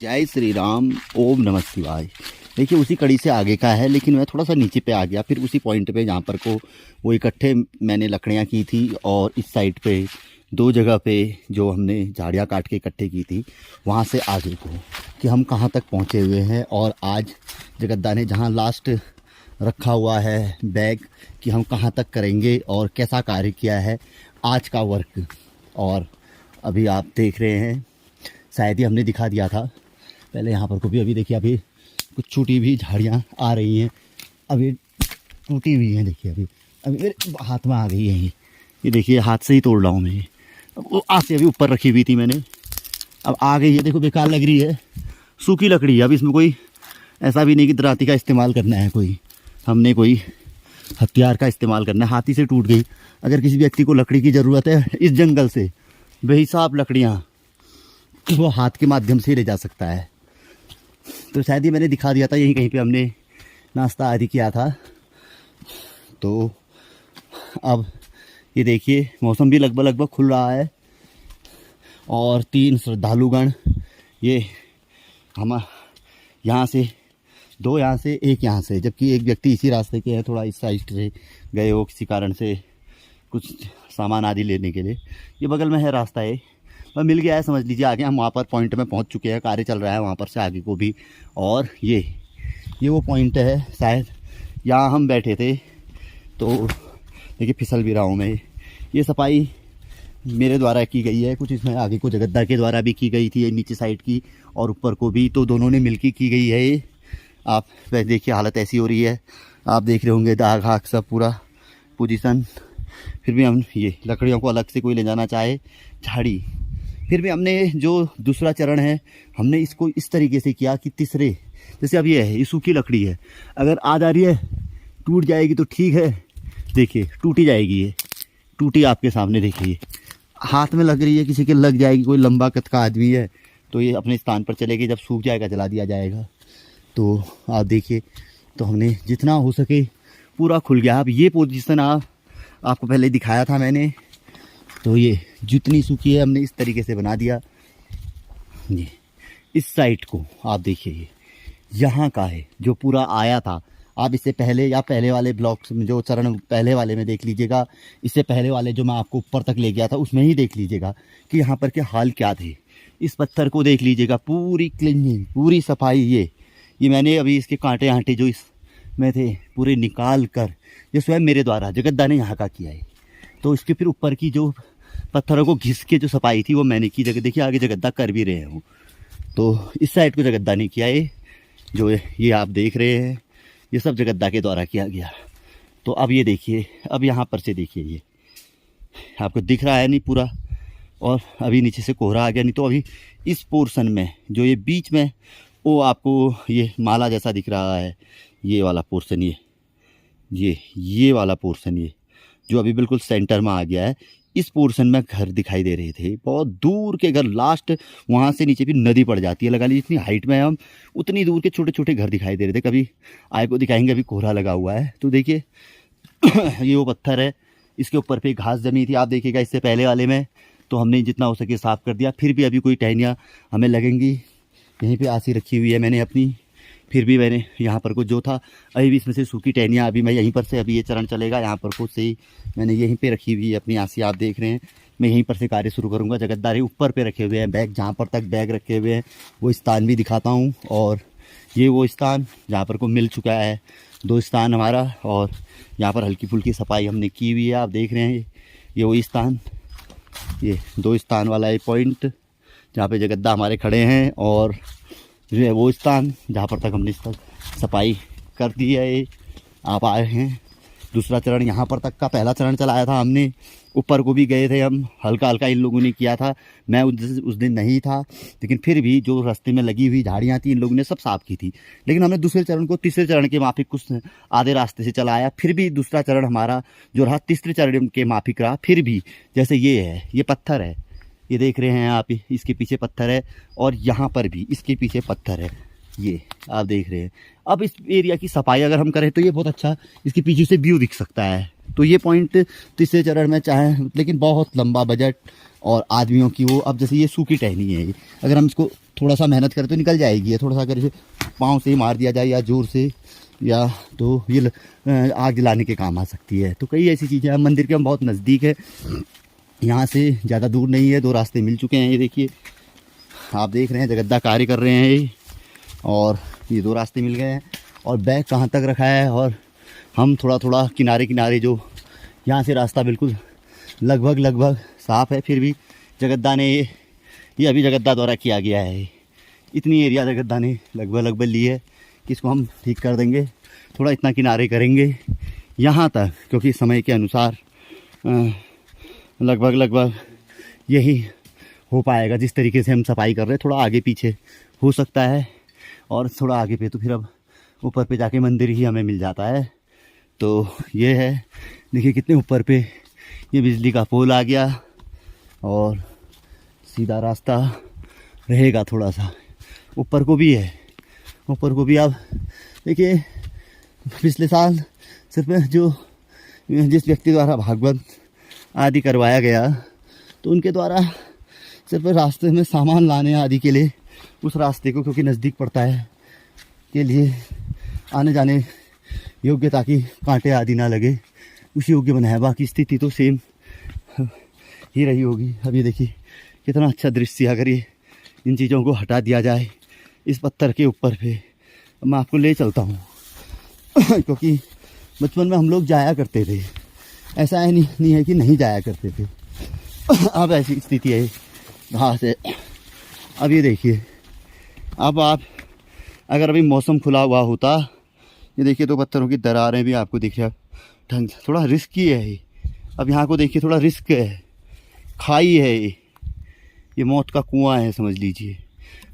जय श्री राम, ओम नमः शिवाय। देखिए उसी कड़ी से आगे का है, लेकिन मैं थोड़ा सा नीचे पे आ गया, फिर उसी पॉइंट पे जहाँ पर को वो इकट्ठे मैंने लकड़ियाँ की थी, और इस साइड पे दो जगह पे जो हमने झाड़ियाँ काट के इकट्ठे की थी, वहाँ से आगे को कि हम कहाँ तक पहुँचे हुए हैं। और आज जगद्दा ने जहाँ लास्ट रखा हुआ है बैग कि हम कहाँ तक करेंगे और कैसा कार्य किया है आज का वर्क। और अभी आप देख रहे हैं, शायद ही हमने दिखा दिया था पहले यहाँ पर को भी। अभी देखिए अभी कुछ छूटी हुई झाड़ियाँ आ रही हैं, अभी टूटी हुई हैं। देखिए अभी अभी मेरे हाथ में आ गई है ये देखिए, हाथ से ही तोड़ रहा हूँ मैं। वो आज से अभी ऊपर रखी हुई थी मैंने, अब आ गई है। देखो बेकार लग रही है, सूखी लकड़ी है। अब इसमें कोई ऐसा भी नहीं कि दराती का इस्तेमाल करना है, कोई हमने कोई हथियार का इस्तेमाल करना है। हाथी से टूट गई। अगर किसी व्यक्ति को लकड़ी की ज़रूरत है इस जंगल से, बेहिसाब लकड़ियाँ वो हाथ के माध्यम से ले जा सकता है। तो शायद ये मैंने दिखा दिया था, यहीं कहीं पे हमने नाश्ता आदि किया था। तो अब ये देखिए मौसम भी लगभग खुल रहा है, और 3 श्रद्धालुगण ये हम यहाँ से, 2 यहाँ से 1 यहाँ से, जबकि एक व्यक्ति इसी रास्ते के हैं, थोड़ा इस साइड से गए हो किसी कारण से कुछ सामान आदि लेने के लिए। ये बगल में है रास्ता है, वह मिल गया है समझ लीजिए। आगे हम वहाँ पर पॉइंट में पहुँच चुके हैं, कार्य चल रहा है वहाँ पर से आगे को भी। और ये वो पॉइंट है, शायद यहाँ हम बैठे थे। तो देखिए फिसल भी रहा हूँ मैं। ये सफाई मेरे द्वारा की गई है, कुछ इसमें आगे को जगद्दा के द्वारा भी की गई थी, नीचे साइड की और ऊपर को भी, तो दोनों ने मिलकर की गई है ये। आप देखिए हालत ऐसी हो रही है, आप देख रहे होंगे दाग हाग सब पूरा पोजीशन। फिर भी हम ये लकड़ियों को अलग से कोई ले जाना चाहे झाड़ी, फिर भी हमने जो दूसरा चरण है हमने इसको इस तरीके से किया कि तीसरे, जैसे अब ये है, ये सूखी लकड़ी है, अगर आ जा रही है टूट जाएगी तो ठीक है। देखिए टूटी जाएगी, ये टूटी आपके सामने देखिए, हाथ में लग रही है, किसी के लग जाएगी, कोई लंबा कद का आदमी है तो ये अपने स्थान पर चलेगी, जब सूख जाएगा जला दिया जाएगा। तो आप देखिए, तो हमने जितना हो सके पूरा खुल गया। अब ये पोजीशन आपको पहले दिखाया था मैंने, तो ये जितनी सूखी है हमने इस तरीके से बना दिया। ये इस साइड को आप देखिए, ये यहाँ का है जो पूरा आया था। आप इससे पहले या पहले वाले ब्लॉक्स में, जो चरण पहले वाले में देख लीजिएगा, इससे पहले वाले जो मैं आपको ऊपर तक ले गया था उसमें ही देख लीजिएगा कि यहाँ पर के हाल क्या थे। इस पत्थर को देख लीजिएगा, पूरी क्लीनिंग, पूरी सफाई। ये मैंने अभी इसके कांटे आंटे जो इसमें थे पूरे निकाल कर, ये स्वयं मेरे द्वारा जगद्दा ने यहाँ का किया है। तो इसके फिर ऊपर की जो पत्थरों को घिस के जो सफाई थी वो मैंने की। जगह देखिए आगे जगद्दा कर भी रहे हूँ, तो इस साइड को जगद्दा ने किया है। जो ये आप देख रहे हैं ये सब जगद्दा के द्वारा किया गया। तो अब ये देखिए, अब यहाँ पर से देखिए, ये आपको दिख रहा है नहीं पूरा, और अभी नीचे से कोहरा आ गया। नहीं तो अभी इस पोर्शन में जो ये बीच में वो आपको ये माला जैसा दिख रहा है, ये वाला पोर्शन, ये वाला पोर्शन, ये जो अभी बिल्कुल सेंटर में आ गया है, इस पोर्शन में घर दिखाई दे रहे थे। बहुत दूर के घर, लास्ट वहाँ से नीचे भी नदी पड़ जाती है, लगा लीजिए इतनी हाइट में हम, उतनी दूर के छोटे छोटे घर दिखाई दे रहे थे। कभी आए को दिखाएंगे, अभी कोहरा लगा हुआ है। तो देखिए ये वो पत्थर है, इसके ऊपर पे घास जमी थी, आप देखिएगा इससे पहले वाले में। तो हमने जितना हो सके साफ़ कर दिया। फिर भी अभी कोई टहनियाँ हमें लगेंगी, यहीं पर आसी रखी हुई है मैंने अपनी। फिर भी मैंने यहाँ पर को जो था, अभी भी इसमें से सूखी टहनियाँ, अभी मैं यहीं पर से, अभी ये चरण चलेगा यहाँ पर को से ही मैंने यहीं पे रखी हुई है अपनी आसी, आप देख रहे हैं। मैं यहीं पर से कार्य शुरू करूँगा। जगद्दारी ऊपर पे रखे हुए हैं बैग, जहाँ पर तक बैग रखे हुए हैं वो स्थान भी दिखाता हूँ। और ये वो स्थान जहाँ पर को मिल चुका है, 2 स्थान हमारा, और यहाँ पर हल्की फुल्की सफाई हमने की हुई है, आप देख रहे हैं। ये वही स्थान, ये 2 स्थान वाला ये पॉइंट जहाँ पर जगद्दा हमारे खड़े हैं, और जो है वो स्थान जहाँ पर तक हमने इस तक सफाई कर दी है। ये आप आए हैं, दूसरा चरण यहाँ पर तक का पहला चरण चलाया था हमने। ऊपर को भी गए थे हम, हल्का हल्का इन लोगों ने किया था। मैं उस दिन नहीं था, लेकिन फिर भी जो रास्ते में लगी हुई झाड़ियाँ थी इन लोगों ने सब साफ़ की थी। लेकिन हमने दूसरे चरण को तीसरे चरण के माफिक कुछ आधे रास्ते से चलाया। फिर भी दूसरा चरण हमारा जो रहा तीसरे चरण के माफिक रहा। फिर भी जैसे ये है, ये पत्थर है, ये देख रहे हैं आप, इसके पीछे पत्थर है, और यहाँ पर भी इसके पीछे पत्थर है, ये आप देख रहे हैं। अब इस एरिया की सफाई अगर हम करें तो ये बहुत अच्छा इसके पीछे से व्यू दिख सकता है। तो ये पॉइंट तीसरे चरण में चाहे, लेकिन बहुत लंबा बजट और आदमियों की वो। अब जैसे ये सूखी टहनी है, अगर हम इसको थोड़ा सा मेहनत करे तो निकल जाएगी। थोड़ा सा अगर इसे पाँव से मार दिया जाए या जोर से या तो ये आग जलाने के काम आ सकती है। तो कई ऐसी चीज़ें हैं। मंदिर के हम बहुत नज़दीक है, यहाँ से ज़्यादा दूर नहीं है, 2 रास्ते मिल चुके हैं। ये देखिए आप देख रहे हैं जगद्दा कार्य कर रहे हैं ये, और ये 2 रास्ते मिल गए हैं। और बैग कहाँ तक रखा है, और हम थोड़ा थोड़ा किनारे किनारे, जो यहाँ से रास्ता बिल्कुल लगभग साफ़ है। फिर भी जगद्दा ने ये अभी जगद्दा द्वारा किया गया है, इतनी एरिया जगद्दा ने लगभग ली है कि इसको हम ठीक कर देंगे। थोड़ा इतना किनारे करेंगे यहाँ तक, क्योंकि समय के अनुसार लगभग यही हो पाएगा जिस तरीके से हम सफाई कर रहे हैं। थोड़ा आगे पीछे हो सकता है, और थोड़ा आगे पे तो फिर अब ऊपर पे जाके मंदिर ही हमें मिल जाता है। तो ये है, देखिए कितने ऊपर पे ये बिजली का पोल आ गया, और सीधा रास्ता रहेगा। थोड़ा सा ऊपर को भी है, ऊपर को भी। अब देखिए पिछले साल सिर्फ जिस व्यक्ति द्वारा भागवत आदि करवाया गया, तो उनके द्वारा सिर्फ रास्ते में सामान लाने आदि के लिए उस रास्ते को, क्योंकि नज़दीक पड़ता है, के लिए आने जाने योग्य, ताकि कांटे आदि ना लगे, उसी योग्य बनाया। बाकी स्थिति तो सेम ही रही होगी। अब ये देखिए कितना अच्छा दृश्य, अगर ये इन चीज़ों को हटा दिया जाए इस पत्थर के ऊपर पे। मैं आपको ले चलता हूँ क्योंकि बचपन में हम लोग जाया करते थे, ऐसा है नहीं है कि नहीं जाया करते थे। अब ऐसी स्थिति है घास है। अब ये देखिए, अब आप अगर अभी मौसम खुला हुआ होता, ये देखिए तो पत्थरों की दरारें भी आपको दिख रहा ढंग से। थोड़ा रिस्की है ये। अब यहाँ को देखिए, थोड़ा रिस्क है, खाई है ये मौत का कुआं है समझ लीजिए।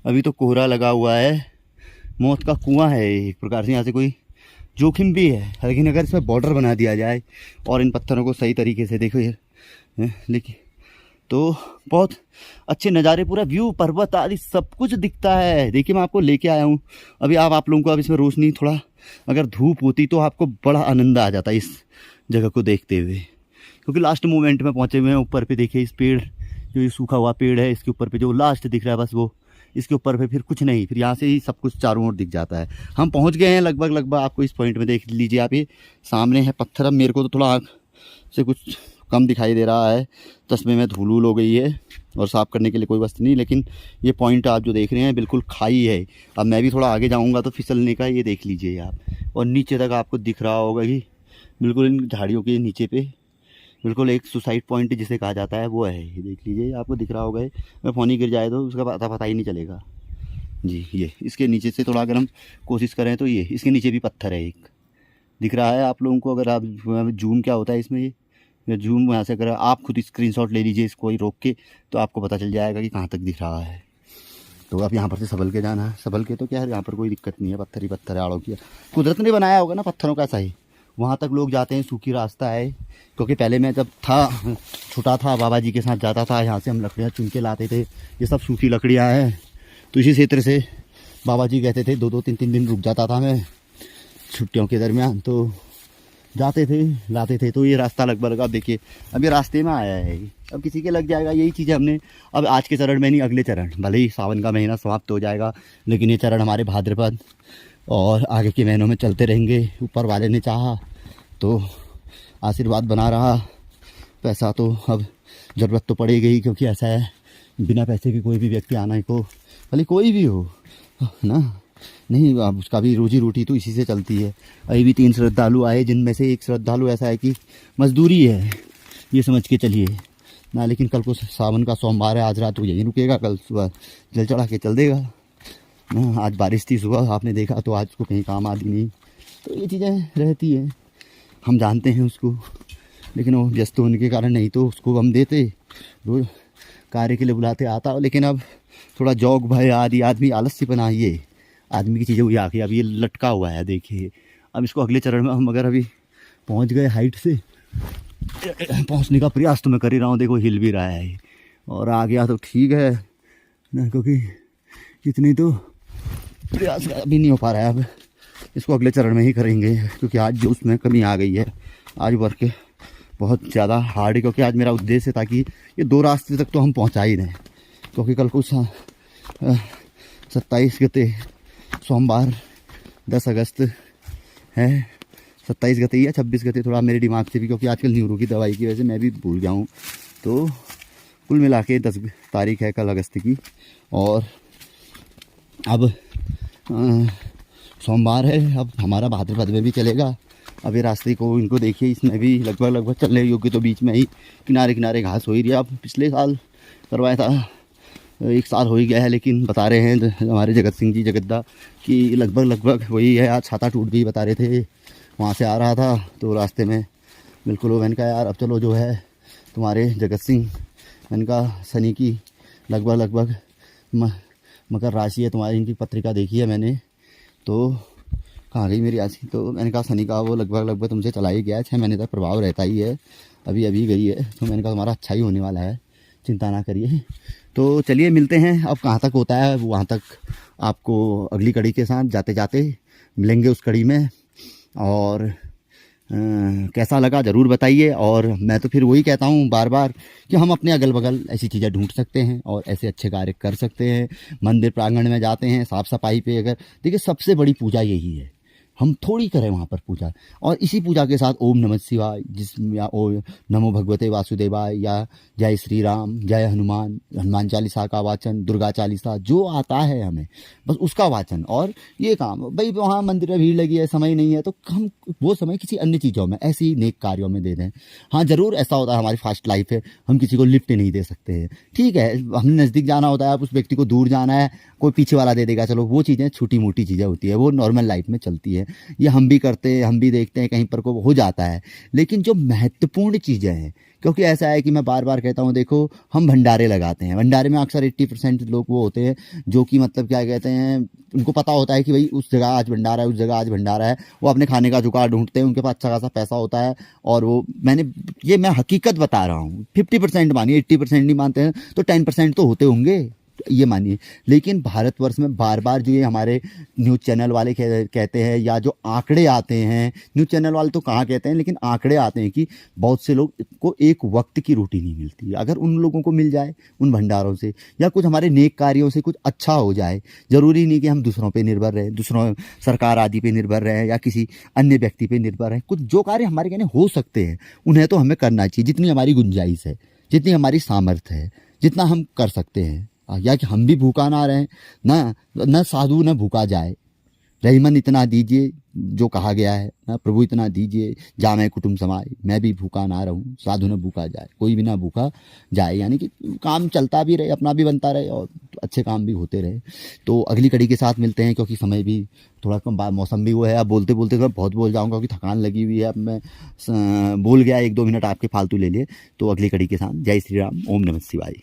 अभी तो कोहरा लगा हुआ है, मौत का कुआं है एक प्रकार से। यहाँ से कोई जोखिम भी है, लेकिन अगर इसमें बॉर्डर बना दिया जाए और इन पत्थरों को सही तरीके से देखो यार, लेकिन तो बहुत अच्छे नज़ारे, पूरा व्यू, पर्वत आदि सब कुछ दिखता है। देखिए मैं आपको लेके आया हूँ अभी। आप लोगों को अब इसमें रोशनी, थोड़ा अगर धूप होती तो आपको बड़ा आनंद आ जाता इस जगह को देखते हुए, क्योंकि लास्ट मोमेंट में पहुँचे हुए हैं। ऊपर पे देखिए इस पेड़, जो ये सूखा हुआ पेड़ है, इसके ऊपर पे जो लास्ट दिख रहा है बस वो, इसके ऊपर पे फिर कुछ नहीं, फिर यहाँ से ही सब कुछ चारों ओर दिख जाता है। हम पहुँच गए हैं लगभग। आपको इस पॉइंट में देख लीजिए आप, ये सामने है पत्थर। अब मेरे को तो थोड़ा आँख से कुछ कम दिखाई दे रहा है, चश्मे में धूल हो गई है, और साफ़ करने के लिए कोई वस्तु नहीं। लेकिन ये पॉइंट आप जो देख रहे हैं बिल्कुल खाई है। अब मैं भी थोड़ा आगे जाऊँगा तो फिसलने का, ये देख लीजिए आप। और नीचे तक आपको दिख रहा होगा कि बिल्कुल इन झाड़ियों के नीचे पे बिल्कुल एक सुसाइड पॉइंट जिसे कहा जाता है वो है। ये देख लीजिए, आपको दिख रहा होगा। मैं पानी गिर जाए तो उसका पता ही नहीं चलेगा जी। ये इसके नीचे से थोड़ा अगर हम कोशिश करें तो ये इसके नीचे भी पत्थर है, एक दिख रहा है आप लोगों को। अगर आप जूम क्या होता है इसमें, ये जूम यहाँ से अगर आप खुद स्क्रीनशॉट ले लीजिए इसको ही रोक के, तो आपको पता चल जाएगा कि कहाँ तक दिख रहा है। तो आप यहाँ पर से संभल के जाना है। संभल के तो क्या है, यहाँ पर कोई दिक्कत नहीं है, पत्थर ही पत्थर है। आड़ों की कुदरत ने बनाया होगा ना पत्थरों का सही, वहाँ तक लोग जाते हैं, सूखी रास्ता है। क्योंकि पहले मैं जब था छोटा था, बाबा जी के साथ जाता था, यहाँ से हम लकड़ियाँ चुन के लाते थे। ये सब सूखी लकड़ियाँ हैं, तो इसी क्षेत्र से बाबा जी कहते थे 2-2 3-3 दिन रुक जाता था मैं छुट्टियों के दरमियान, तो जाते थे लाते थे। तो ये रास्ता लगभग अब देखिए, अब ये रास्ते में आया है। अब किसी के लग जाएगा, यही चीज़ें हमने अब आज के चरण में नहीं, अगले चरण, भले ही सावन का महीना समाप्त हो जाएगा, लेकिन ये चरण हमारे भाद्रपद और आगे के महीनों में चलते रहेंगे। ऊपर वाले ने चाहा तो आशीर्वाद बना रहा। पैसा तो अब ज़रूरत तो पड़ेगी ही, क्योंकि ऐसा है बिना पैसे के कोई भी व्यक्ति आना को, भले कोई भी हो ना, नहीं, अब उसका भी रोजी रोटी तो इसी से चलती है। अभी भी 3 श्रद्धालु आए, जिनमें से एक श्रद्धालु ऐसा है कि मजदूरी है, ये समझ के चलिए ना। लेकिन कल को सावन का सोमवार है, आज रात तो यहीं रुकेगा, कल सुबह जल चढ़ा के चल देगा ना। आज बारिश थी सुबह, आपने देखा, तो आज को कहीं काम आदि नहीं। तो ये चीज़ें रहती हैं, हम जानते हैं उसको, लेकिन वो व्यस्त होने के कारण नहीं तो उसको हम देते, रोज कार्य के लिए बुलाते आता। लेकिन अब थोड़ा जॉग भय आदि, आदमी आलस्यपना, ये आदमी की चीज़ें हुई आके अब ये लटका हुआ है देखिए। अब इसको अगले चरण में हम अगर अभी पहुंच गए हाइट से, पहुंचने का प्रयास तो मैं कर ही रहा हूँ, देखो हिल भी रहा है, और आ गया तो ठीक है ना, क्योंकि इतनी तो प्रयास अभी नहीं हो पा रहा है। अब इसको अगले चरण में ही करेंगे, क्योंकि आज जो उसमें कमी आ गई है, आज वर्क बहुत ज़्यादा हार्ड है। क्योंकि आज मेरा उद्देश्य था कि ये 2 रास्ते तक तो हम पहुँचा ही दें, क्योंकि कल कुछ 27 गते सोमवार 10 अगस्त है। 27 गते या 26 गते, थोड़ा मेरे दिमाग से भी, क्योंकि आजकल न्यूरो की दवाई की वजह से मैं भी भूल गया हूँ। तो कुल मिला के 10 तारीख है कल अगस्त की। और अब सोमवार है, अब हमारा भाद्रपद में भी चलेगा। अब ये रास्ते को इनको देखिए, इसमें भी लगभग चलने योग्य तो बीच में ही किनारे किनारे घास हो ही रही है। अब पिछले साल करवाया था, 1 साल हो ही गया है, लेकिन बता रहे हैं हमारे जगत सिंह जी जगद्दा कि लगभग वही है। आज छाता टूट गई बता रहे थे, वहाँ से आ रहा था तो रास्ते में बिल्कुल वो, मैंने कहा यार अब चलो जो है तुम्हारे जगत सिंह, मैंने कहा शनि की लगभग मकर राशि है तुम्हारी, इनकी पत्रिका देखी है मैंने, तो कहाँ गई मेरी राशि, तो मैंने कहा शनि का वो लगभग तुमसे चला ही गया है, 6 महीने तक प्रभाव रहता ही है, अभी गई है, तो मैंने कहा तुम्हारा अच्छा ही होने वाला है, चिंता ना करिए। तो चलिए मिलते हैं, अब कहाँ तक होता है वहाँ तक आपको अगली कड़ी के साथ जाते जाते मिलेंगे उस कड़ी में। और कैसा लगा ज़रूर बताइए। और मैं तो फिर वही कहता हूँ बार बार कि हम अपने अगल बगल ऐसी चीज़ें ढूंढ सकते हैं और ऐसे अच्छे कार्य कर सकते हैं। मंदिर प्रांगण में जाते हैं, साफ़ सफाई पे अगर देखिए, सबसे बड़ी पूजा यही है, हम थोड़ी करें वहाँ पर पूजा। और इसी पूजा के साथ ओम नमः शिवाय, जिसमें या ओ नमो भगवते वासुदेवाय, या जय श्री राम, जय हनुमान चालीसा का वाचन, दुर्गा चालीसा, जो आता है हमें बस उसका वाचन। और ये काम भाई, वहाँ मंदिर में भीड़ लगी है, समय नहीं है, तो हम वो समय किसी अन्य चीज़ों में, ऐसे ही नेक कार्यों में दे दें। हाँ ज़रूर ऐसा होता है, हमारी फास्ट लाइफ है, हम किसी को लिफ्ट नहीं दे सकते हैं, ठीक है, हमने नज़दीक जाना होता है, आप उस व्यक्ति को दूर जाना है, कोई पीछे वाला दे देगा, चलो वो चीज़ें छोटी मोटी चीज़ें होती है, वो नॉर्मल लाइफ में चलती है, ये हम भी करते हैं, हम भी देखते हैं, कहीं पर को हो जाता है। लेकिन जो महत्वपूर्ण चीज़ें हैं, क्योंकि ऐसा है कि मैं बार बार कहता हूँ, देखो हम भंडारे लगाते हैं, भंडारे में अक्सर 80% लोग वो होते हैं जो कि मतलब क्या कहते हैं, उनको पता होता है कि भाई उस जगह आज भंडारा है, उस जगह आज भंडारा है, वो अपने खाने का जुगाड़ ढूंढते हैं, उनके पास अच्छा खासा पैसा होता है। और वो मैं हकीकत बता रहा हूँ, 50% मानिए, 80% नहीं मानते हैं तो 10% तो होते होंगे, ये मानिए। लेकिन भारतवर्ष में बार बार जो ये हमारे न्यूज़ चैनल वाले कहते हैं, या जो आंकड़े आते हैं, न्यूज़ चैनल वाले तो कहाँ कहते हैं, लेकिन आंकड़े आते हैं कि बहुत से लोग को एक वक्त की रोटी नहीं मिलती। अगर उन लोगों को मिल जाए उन भंडारों से, या कुछ हमारे नेक कार्यों से कुछ अच्छा हो जाए, ज़रूरी नहीं कि हम दूसरों पर निर्भर रहें, दूसरों सरकार आदि पे निर्भर रहें, या किसी अन्य व्यक्ति पे निर्भर रहें। कुछ जो कार्य हमारे कहने हो सकते हैं उन्हें तो हमें करना चाहिए, जितनी हमारी गुंजाइश है, जितनी हमारी सामर्थ्य है, जितना हम कर सकते हैं। या कि हम भी भूखा ना रहें, न साधु न भूखा जाए, रहीमन इतना दीजिए जो कहा गया है ना, प्रभु इतना दीजिए जामे कुटुंब समाए, मैं भी भूखा ना रहूं, साधु न भूखा जाए, कोई भी ना भूखा जाए, यानी कि काम चलता भी रहे, अपना भी बनता रहे और अच्छे काम भी होते रहे। तो अगली कड़ी के साथ मिलते हैं, क्योंकि समय भी थोड़ा कम, मौसम भी वो है, अब बोलते बोलते तो बहुत बोल जाऊँगा क्योंकि थकान लगी हुई है। अब मैं बोल गया, 1-2 मिनट आपके फालतू ले लिए। तो अगली कड़ी के साथ जय श्री राम, ओम नमः शिवाय।